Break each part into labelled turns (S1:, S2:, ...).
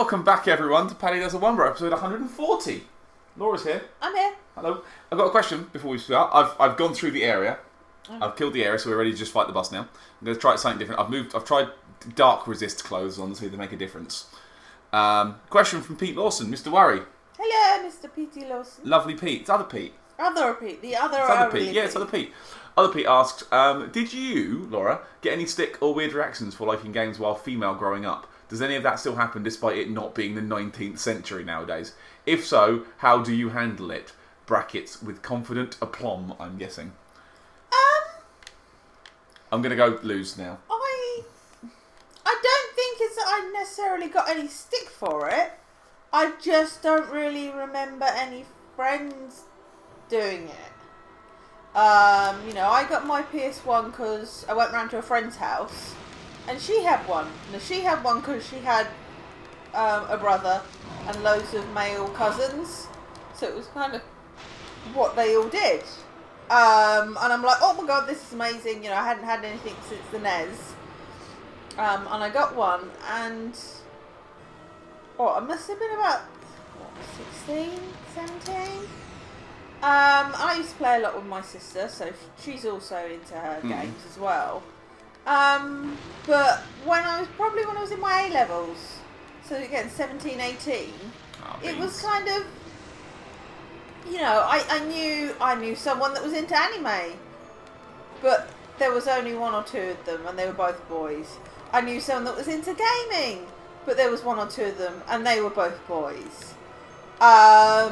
S1: Welcome back, everyone, to Paddy Does a Wonder, episode 140. Laura's here.
S2: I'm here.
S1: Hello. I've got a question before we start. I've gone through the area. I've killed the area, so we're ready to just fight the boss now. I'm going to try something different. I've tried dark resist clothes on to see if they make a difference. Question from Pete Lawson, Mr. Worry.
S2: Hello, Mr. P.T. Lawson.
S1: Lovely Pete. It's other Pete.
S2: Other Pete. The other
S1: It's other Pete. Yeah, it's other Pete. Other Pete asks, did you, Laura, get any stick or weird reactions for liking games while female growing up? Does any of that still happen despite it not being the 19th century nowadays? If so, how do you handle it? Brackets with confident aplomb, I'm guessing. I'm going to go lose now.
S2: I don't think it's that I necessarily got any stick for it. I just don't really remember any friends doing it. I got my PS1 because I went round to a friend's house and she had one. Now, she had one because she had a brother and loads of male cousins. So it was kind of what they all did. And I'm like, oh my god, this is amazing. I hadn't had anything since the NES. And I got one, and I must have been about 16, 17. I used to play a lot with my sister, so she's also into her games as well. But when I was in my A levels, so again 17, 18, it was kind of, I knew someone that was into anime, but there was only one or two of them, and they were both boys. I knew someone that was into gaming, but there was one or two of them, and they were both boys. Or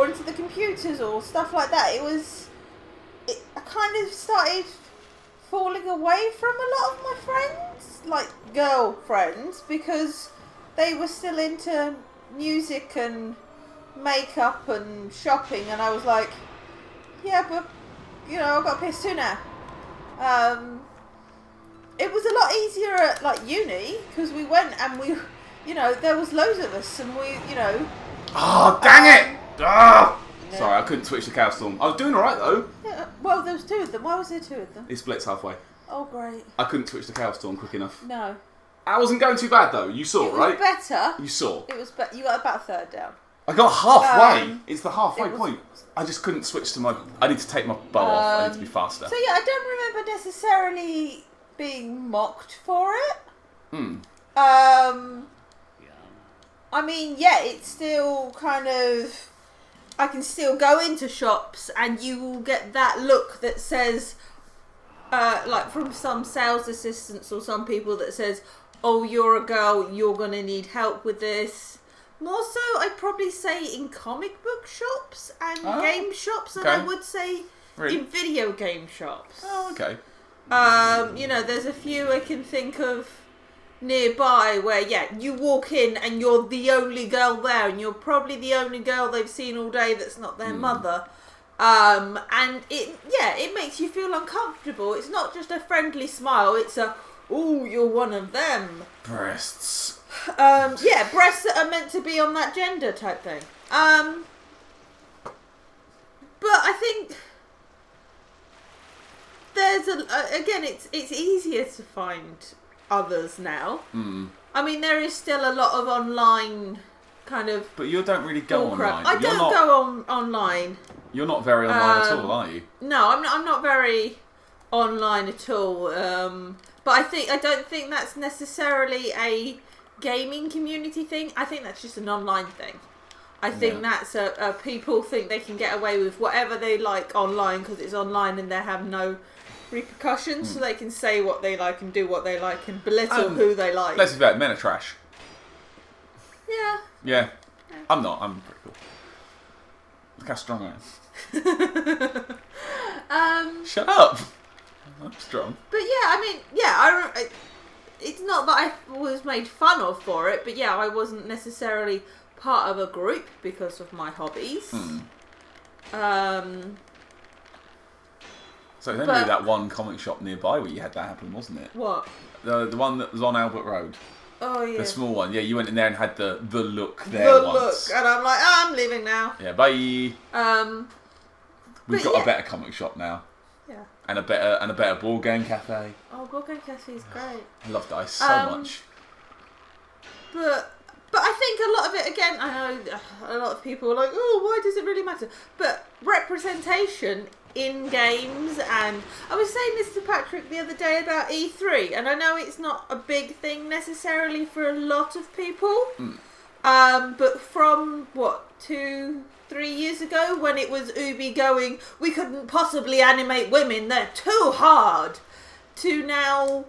S2: into the computers or stuff like that. I kind of started falling away from a lot of my friends, like girlfriends, because they were still into music and makeup and shopping, and I was like, yeah, but I've got a PS2 now. It was a lot easier at uni because we went and there was loads of us, and
S1: Oh, dang it! Ah! No. Sorry, I couldn't switch to Cow Storm. I was doing alright though.
S2: Yeah, well, there was two of them. Why was there two of them?
S1: It splits halfway.
S2: Oh, great.
S1: I couldn't switch to Cow Storm quick enough.
S2: No.
S1: I wasn't going too bad though. You saw, right?
S2: It was better.
S1: You saw.
S2: It was better. You got about a third down.
S1: I got halfway. It's the halfway point. I just couldn't switch to I need to take my bow off. I need to be faster.
S2: So yeah, I don't remember necessarily being mocked for it. I mean, yeah, it's still kind of, I can still go into shops and you will get that look that says, like from some sales assistants or some people that says, oh, you're a girl, you're going to need help with this. More so, I'd probably say in comic book shops and game shops than I would say in video game shops.
S1: Oh, okay.
S2: There's a few I can think of nearby where, you walk in and you're the only girl there, and you're probably the only girl they've seen all day that's not their mother. And it makes you feel uncomfortable. It's not just a friendly smile, it's a, ooh, you're one of them.
S1: Breasts.
S2: Breasts that are meant to be on that gender type thing. But I think there's it's easier to find others now. I mean, there is still a lot of online kind of.
S1: But you don't really go online.
S2: I don't go online.
S1: You're not very online at all, are you?
S2: No, I'm not very online at all. But I don't think that's necessarily a gaming community thing. I think that's just an online thing. I think that's a people think they can get away with whatever they like online because it's online and they have no repercussions, so they can say what they like and do what they like and belittle who they like.
S1: Let's be fair, men are trash.
S2: Yeah.
S1: I'm not. I'm pretty cool. Look how strong I am. Shut up. I'm strong.
S2: But it's not that I was made fun of for it, but I wasn't necessarily part of a group because of my hobbies.
S1: So it's only that one comic shop nearby where you had that happen, wasn't it?
S2: What?
S1: The one that was on Albert Road.
S2: Oh, yeah.
S1: The small one. Yeah, you went in there and had the look there once.
S2: And I'm like, I'm leaving now.
S1: Yeah, bye. We've got a better comic shop now.
S2: Yeah.
S1: And a better board game cafe.
S2: Oh, board game cafe is great.
S1: I love dice so much.
S2: But I think a lot of it, again, I know a lot of people are like, oh, why does it really matter? But representation in games, and I was saying this to Patrick the other day about E3, and I know it's not a big thing necessarily for a lot of people, but from, 2-3 years ago, when it was Ubi going, we couldn't possibly animate women, they're too hard, to now...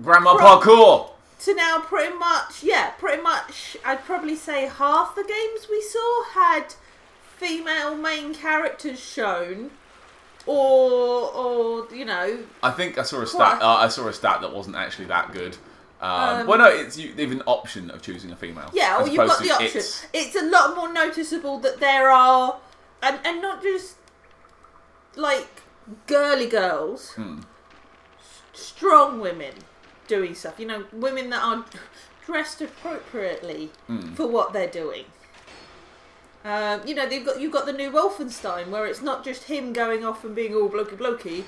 S1: Grandma parkour!
S2: To now pretty much, I'd probably say half the games we saw had female main characters shown, or you know.
S1: I think I saw a stat. I saw a stat that wasn't actually that good. Well, no, it's they've an option of choosing a female.
S2: Yeah, well, you've got the option. It's a lot more noticeable that there are, and not just like girly girls, strong women doing stuff. You know, women that are dressed appropriately for what they're doing. You know, you've got the new Wolfenstein, where it's not just him going off and being all blokey.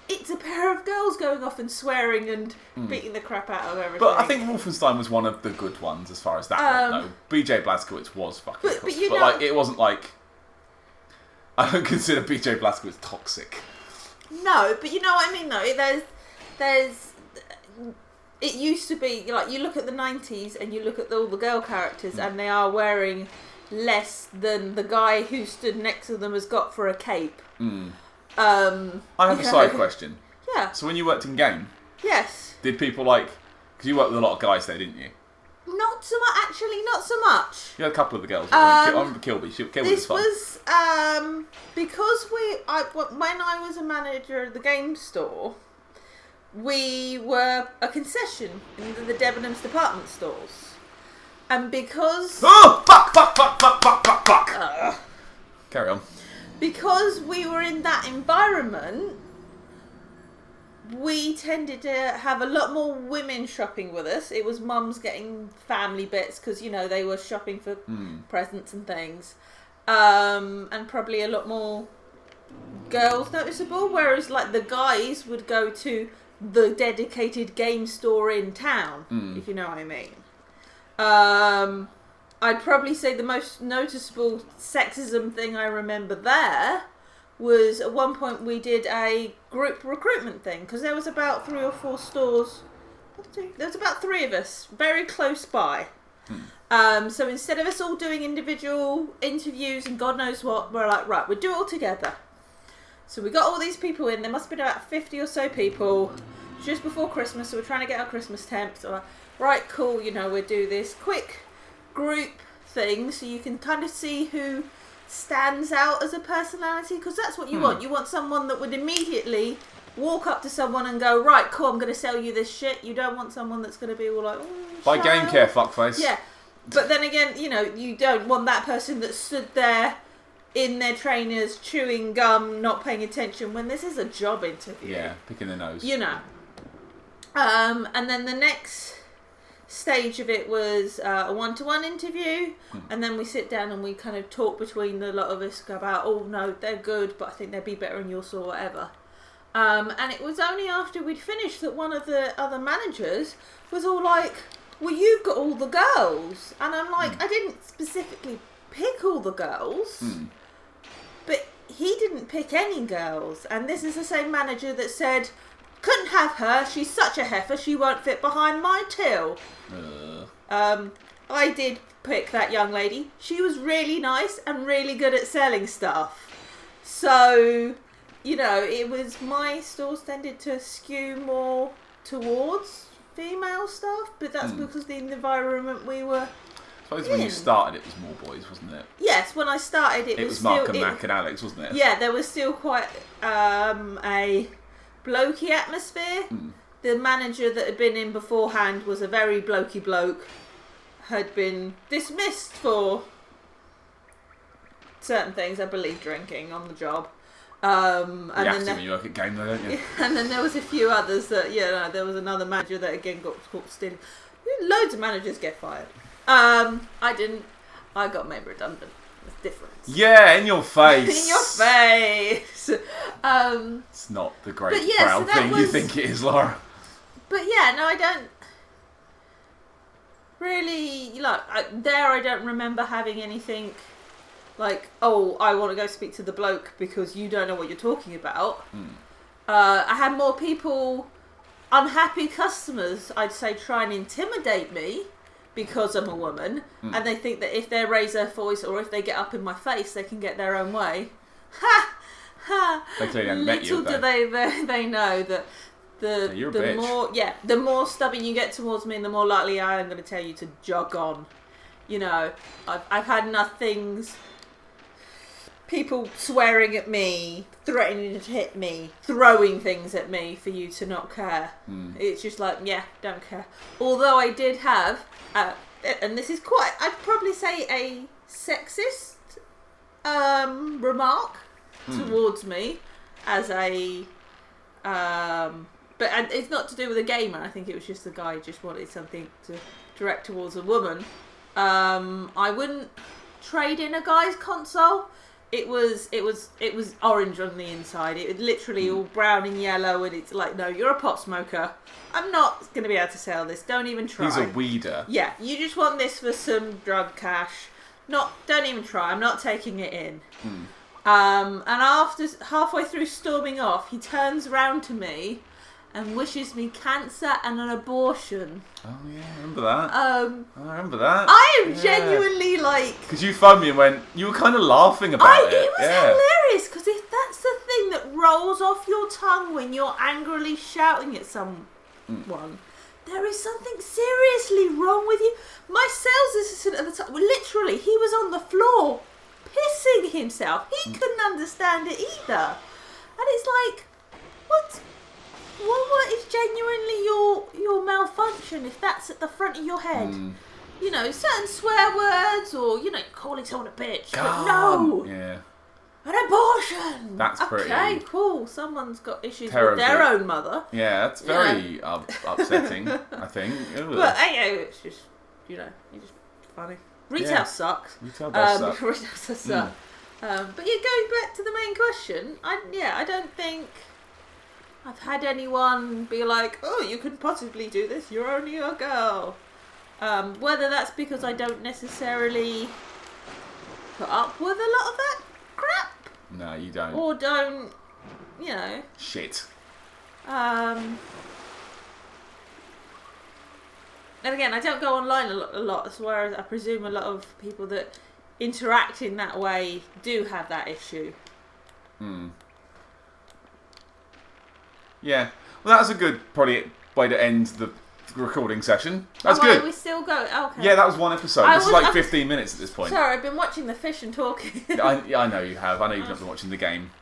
S2: It's a pair of girls going off and swearing and beating the crap out of everything.
S1: But I think Wolfenstein was one of the good ones as far as that went, though. BJ Blazkowicz was fucking cool. But like, it wasn't like... I don't consider BJ Blazkowicz toxic.
S2: No, but you know what I mean, though. There's... It used to be, like, you look at the 90s and you look at all the girl characters and they are wearing less than the guy who stood next to them has got for a cape.
S1: I have a side question.
S2: Yeah.
S1: So when you worked in game,
S2: yes,
S1: did people like... Because you worked with a lot of guys there, didn't you?
S2: Not so much, actually, not so much.
S1: You had a couple of the girls. I remember Kilby. Kilby
S2: this
S1: was fun.
S2: Because when I was a manager of the game store, we were a concession in the Debenhams department stores. And because...
S1: Oh! Fuck! Carry on.
S2: Because we were in that environment, we tended to have a lot more women shopping with us. It was mums getting family bits because, you know, they were shopping for presents and things. And probably a lot more girls noticeable, whereas like the guys would go to the dedicated game store in town, if you know what I mean. I'd probably say the most noticeable sexism thing I remember there was at one point we did a group recruitment thing because there was about 3 or 4 stores. There was about 3 of us, very close by. So instead of us all doing individual interviews and God knows what, we're like, right, we'll do it all together. So we got all these people in. There must have been about 50 or so people just before Christmas. So we're trying to get our Christmas temps. So like, right, cool, you know, we'll do this quick group thing so you can kind of see who stands out as a personality, because that's what you want. You want someone that would immediately walk up to someone and go, right, cool, I'm going to sell you this shit. You don't want someone that's going to be all like,
S1: by game care, fuckface.
S2: Yeah, but then again, you know, you don't want that person that stood there in their trainers chewing gum, not paying attention when this is a job interview.
S1: Yeah, picking their nose.
S2: You know. And then the next stage of it was a one-to-one interview, and then we sit down and we kind of talk between the lot of us about, oh no, they're good, but I think they'd be better in your store, whatever. And it was only after we'd finished that one of the other managers was all like, well, you've got all the girls. And I'm like, I didn't specifically pick all the girls, but he didn't pick any girls. And this is the same manager that said, couldn't have her, she's such a heifer, she won't fit behind my till. I did pick that young lady. She was really nice and really good at selling stuff. So, you know, it was, my stores tended to skew more towards female stuff, but that's because the environment we were
S1: I suppose when you started it was more boys, wasn't it?
S2: Yes, when I started it was
S1: Mark
S2: still,
S1: and Mac and Alex, wasn't it?
S2: Yeah, there was still quite a blokey atmosphere. The manager that had been in beforehand was a very blokey bloke, had been dismissed for certain things, I believe drinking on the job. And
S1: you have to when you work at game though, don't you?
S2: And then there was a few others that, there was another manager that again got caught stealing. Loads of managers get fired. I didn't. I got made redundant. It's different.
S1: Yeah, in your face.
S2: In your face.
S1: It's not the great
S2: but yeah,
S1: proud
S2: so that
S1: thing you think it is, Laura.
S2: But yeah, no, I don't really I don't remember having anything like, oh, I want to go speak to the bloke because you don't know what you're talking about. I had more people, unhappy customers, I'd say, try and intimidate me because I'm a woman, and they think that if they raise their voice or if they get up in my face, they can get their own way. Ha! Ha!
S1: They clearly haven't met you,
S2: Little do they know that the more stubborn you get towards me, and the more likely I am going to tell you to jog on. You know, I've had nothings. People swearing at me, threatening to hit me, throwing things at me for you to not care. It's just like, yeah, don't care. Although I did have, and this is quite, I'd probably say a sexist remark towards me as a, but it's not to do with a gamer. I think it was just the guy just wanted something to direct towards a woman. I wouldn't trade in a guy's console. It was orange on the inside. It was literally all brown and yellow, and it's like, no, you're a pot smoker. I'm not going to be able to sell this. Don't even try.
S1: He's a weeder.
S2: Yeah, you just want this for some drug cash. Don't even try. I'm not taking it in. And after halfway through storming off, he turns round to me and wishes me cancer and an abortion.
S1: Oh yeah, I remember that. I remember that.
S2: I am genuinely like...
S1: Because you phoned me and went, you were kind of laughing about it.
S2: It was hilarious, because if that's the thing that rolls off your tongue when you're angrily shouting at someone, there is something seriously wrong with you. My sales assistant at the time, literally, he was on the floor pissing himself. He couldn't understand it either. And it's like, what is genuinely your malfunction if that's at the front of your head? You know, certain swear words or, you know, calling someone a bitch. But no!
S1: Yeah.
S2: An abortion!
S1: That's pretty...
S2: Okay, cool. Someone's got issues with their own mother.
S1: Yeah, that's very upsetting, I think.
S2: But, it's just, you know, it's just funny. Retail sucks.
S1: Retail does suck.
S2: Retail does suck. But yeah, going back to the main question, I don't think I've had anyone be like, oh, you couldn't possibly do this, you're only a girl. Whether that's because I don't necessarily put up with a lot of that crap.
S1: No, you don't.
S2: Or don't, you know.
S1: Shit.
S2: And again, I don't go online a lot, whereas I presume a lot of people that interact in that way do have that issue.
S1: Yeah. Well, that's a good probably way to end the recording session. That's good.
S2: We still go. Okay.
S1: Yeah, that was one episode. This is like 15 minutes at this point.
S2: Sorry, I've been watching the fish and talking.
S1: I know you have. I know you've not been watching the game.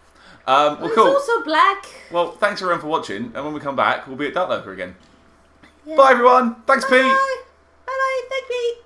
S1: Well, cool.
S2: It's also black.
S1: Well, thanks everyone for watching, and when we come back, we'll be at Duck Locker again. Yeah. Bye everyone. Thanks, Pete.
S2: Bye. Bye. Thank you.